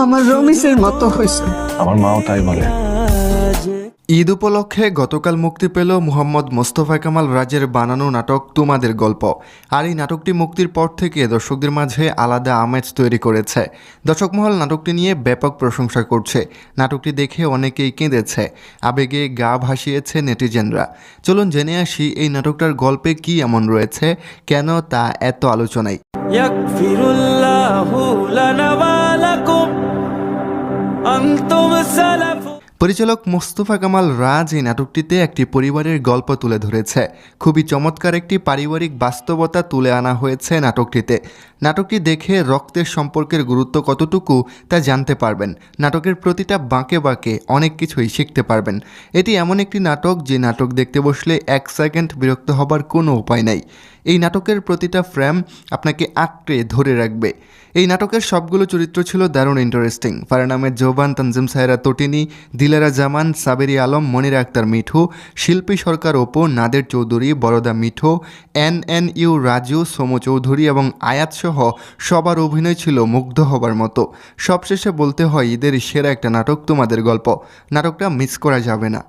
আমার রমিসের মতো হয়েছে। আমার মাও তাই বলে। ঈদ উপলক্ষে গতকাল মুক্তি পেল মুহাম্মদ মোস্তফা কামাল রাজের বানানো নাটক তোমাদের গল্প। আর এই নাটকটি মুক্তির পর থেকে দর্শকদের মাঝে আলাদা আমেজ তৈরি করেছে। দর্শক মহল নাটকটি নিয়ে ব্যাপক প্রশংসা করছে। নাটকটি দেখে অনেকেই কেঁদেছে, আবেগে গা ভাসিয়েছে নেটিজেনরা। চলুন জেনে আসি এই নাটকটার গল্পে কি এমন রয়েছে, কেন তা এত আলোচনায়। পরিচালক মোস্তফা কামাল রাজ এই নাটকটিতে একটি পরিবারের গল্প তুলে ধরেছে। খুবই চমৎকার একটি পারিবারিক বাস্তবতা তুলে আনা হয়েছে নাটকটিতে। নাটকটি দেখে রক্তের সম্পর্কের গুরুত্ব কতটুকু তা জানতে পারবেন। নাটকের প্রতিটা বাঁকে বাঁকে অনেক কিছুই শিখতে পারবেন। এটি এমন একটি নাটক যে নাটক দেখতে বসলে 1 সেকেন্ড বিরক্ত হবার কোনো উপায় নাই। এই নাটকের প্রতিটা ফ্রেম আপনাকে আঁকড়ে ধরে রাখবে। এই নাটকের সবগুলো চরিত্র ছিল দারুণ ইন্টারেস্টিং। ফারহান আহমেদ জোবান, তানজিম সায়রা তটিনী, দিলেরা জামান, সাবেরি আলম, মনিরা আক্তার মিঠু, শিল্পী সরকার অপু, নাদের চৌধুরী, বরদা মিঠু, NNU রাজু, সোমু চৌধুরী এবং আয়াত সহ সবার অভিনয় ছিল মুগ্ধ হবার মতো। সবশেষে বলতে হয় ঈদের সেরা একটা নাটক তোমাদের গল্প। নাটকটা মিস করা যাবে না।